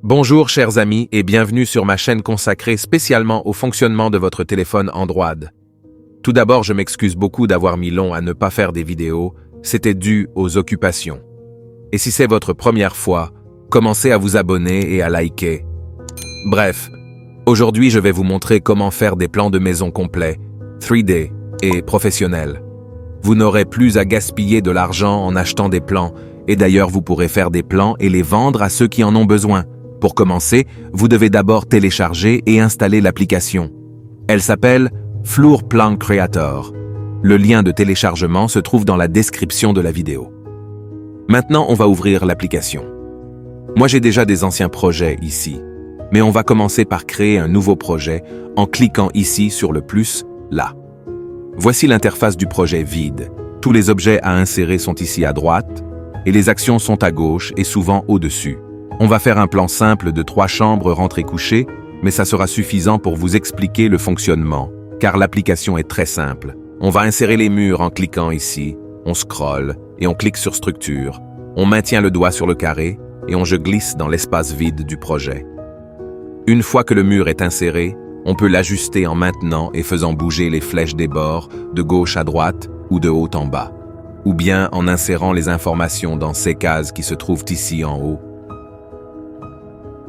Bonjour chers amis et bienvenue sur ma chaîne consacrée spécialement au fonctionnement de votre téléphone Android. Tout d'abord, je m'excuse beaucoup d'avoir mis long à ne pas faire des vidéos, c'était dû aux occupations. Et si c'est votre première fois, commencez à vous abonner et à liker. Bref, aujourd'hui je vais vous montrer comment faire des plans de maison complets, 3D et professionnels. Vous n'aurez plus à gaspiller de l'argent en achetant des plans, et d'ailleurs vous pourrez faire des plans et les vendre à ceux qui en ont besoin. Pour commencer, vous devez d'abord télécharger et installer l'application. Elle s'appelle Floor Plan Creator. Le lien de téléchargement se trouve dans la description de la vidéo. Maintenant, on va ouvrir l'application. Moi, j'ai déjà des anciens projets ici, mais on va commencer par créer un nouveau projet en cliquant ici sur le plus, là. Voici l'interface du projet vide. Tous les objets à insérer sont ici à droite, et les actions sont à gauche et souvent au-dessus. On va faire un plan simple de 3 chambres rentrées-couchées, mais ça sera suffisant pour vous expliquer le fonctionnement, car l'application est très simple. On va insérer les murs en cliquant ici, on scrolle et on clique sur structure. On maintient le doigt sur le carré et je glisse dans l'espace vide du projet. Une fois que le mur est inséré, on peut l'ajuster en maintenant et faisant bouger les flèches des bords, de gauche à droite ou de haut en bas, ou bien en insérant les informations dans ces cases qui se trouvent ici en haut.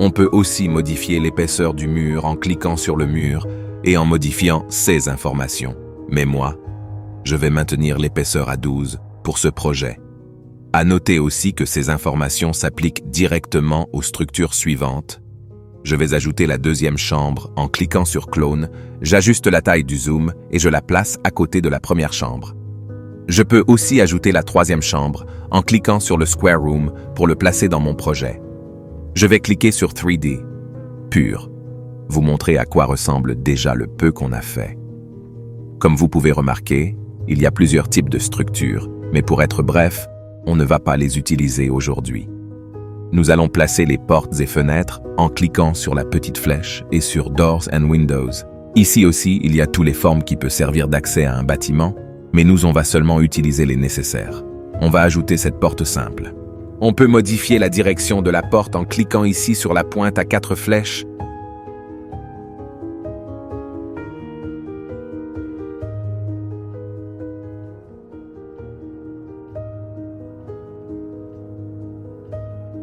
On peut aussi modifier l'épaisseur du mur en cliquant sur le mur et en modifiant ces informations. Mais moi, je vais maintenir l'épaisseur à 12 pour ce projet. À noter aussi que ces informations s'appliquent directement aux structures suivantes. Je vais ajouter la deuxième chambre en cliquant sur Clone, j'ajuste la taille du zoom et je la place à côté de la première chambre. Je peux aussi ajouter la troisième chambre en cliquant sur le Square Room pour le placer dans mon projet. Je vais cliquer sur 3D, pur, vous montrer à quoi ressemble déjà le peu qu'on a fait. Comme vous pouvez remarquer, il y a plusieurs types de structures, mais pour être bref, on ne va pas les utiliser aujourd'hui. Nous allons placer les portes et fenêtres en cliquant sur la petite flèche et sur Doors and Windows. Ici aussi, il y a toutes les formes qui peuvent servir d'accès à un bâtiment, mais nous on va seulement utiliser les nécessaires. On va ajouter cette porte simple. On peut modifier la direction de la porte en cliquant ici sur la pointe à 4 flèches.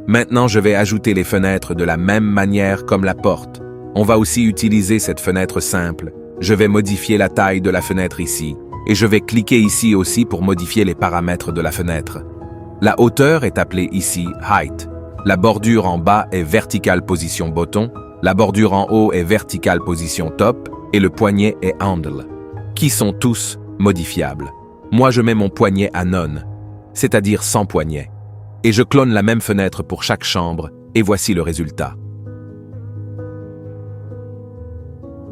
Maintenant, je vais ajouter les fenêtres de la même manière comme la porte. On va aussi utiliser cette fenêtre simple. Je vais modifier la taille de la fenêtre ici. Et je vais cliquer ici aussi pour modifier les paramètres de la fenêtre. La hauteur est appelée ici Height. La bordure en bas est verticale position bottom, la bordure en haut est verticale position top et le poignet est Handle, qui sont tous modifiables. Moi je mets mon poignet à None, c'est-à-dire sans poignet. Et je clone la même fenêtre pour chaque chambre et voici le résultat.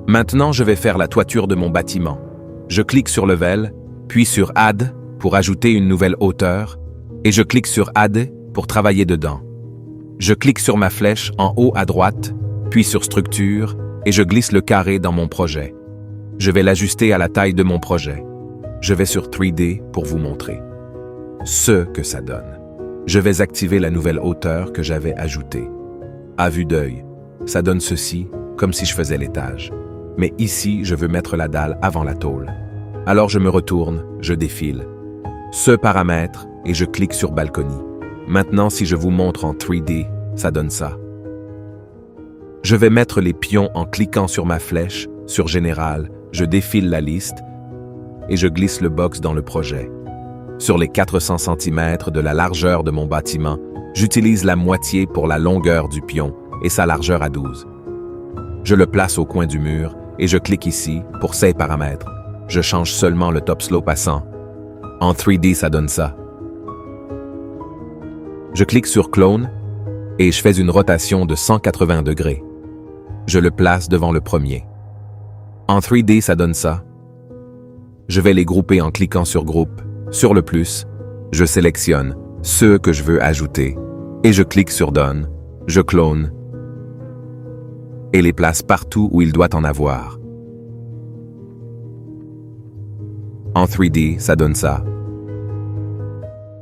Maintenant je vais faire la toiture de mon bâtiment. Je clique sur Level, puis sur Add pour ajouter une nouvelle hauteur, et je clique sur Add pour travailler dedans. Je clique sur ma flèche en haut à droite, puis sur Structure, et je glisse le carré dans mon projet. Je vais l'ajuster à la taille de mon projet. Je vais sur 3D pour vous montrer ce que ça donne. Je vais activer la nouvelle hauteur que j'avais ajoutée. À vue d'œil, ça donne ceci, comme si je faisais l'étage. Mais ici, je veux mettre la dalle avant la tôle. Alors je me retourne, je défile. Ce paramètre, et je clique sur Balcony. Maintenant, si je vous montre en 3D, ça donne ça. Je vais mettre les pions en cliquant sur ma flèche, sur Général, je défile la liste, et je glisse le box dans le projet. Sur les 400 cm de la largeur de mon bâtiment, j'utilise la moitié pour la longueur du pion et sa largeur à 12. Je le place au coin du mur, et je clique ici pour ces paramètres. Je change seulement le top slope à 100. En 3D, ça donne ça. Je clique sur Clone et je fais une rotation de 180 degrés. Je le place devant le premier. En 3D, ça donne ça. Je vais les grouper en cliquant sur Groupe. Sur le plus, je sélectionne ceux que je veux ajouter et je clique sur Done. Je clone et les place partout où il doit en avoir. En 3D, ça donne ça.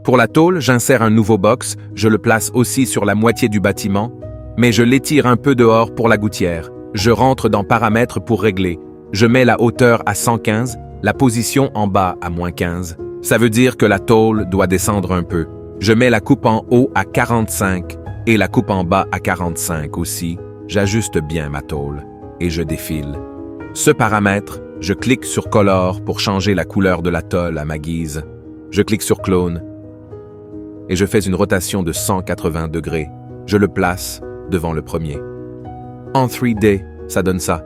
Pour la tôle, j'insère un nouveau box, je le place aussi sur la moitié du bâtiment, Mais je l'étire un peu dehors pour la gouttière. Je rentre dans Paramètres pour régler. Je mets la hauteur à 115, la position en bas à -15. Ça veut dire que la tôle doit descendre un peu. Je mets la coupe en haut à 45 et la coupe en bas à 45 aussi. J'ajuste bien ma tôle et je défile. Ce paramètre, je clique sur Color pour changer la couleur de la tôle à ma guise. Je clique sur Clone et je fais une rotation de 180 degrés. Je le place devant le premier. En 3D, ça donne ça.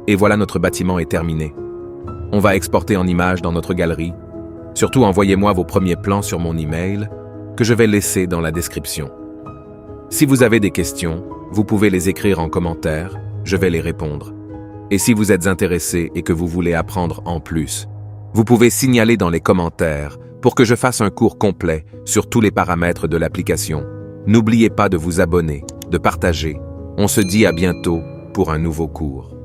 Et voilà, notre bâtiment est terminé. On va exporter en image dans notre galerie. Surtout, envoyez-moi vos premiers plans sur mon email, que je vais laisser dans la description. Si vous avez des questions, vous pouvez les écrire en commentaire, je vais les répondre. Et si vous êtes intéressé et que vous voulez apprendre en plus, vous pouvez signaler dans les commentaires pour que je fasse un cours complet sur tous les paramètres de l'application. N'oubliez pas de vous abonner, de partager. On se dit à bientôt pour un nouveau cours.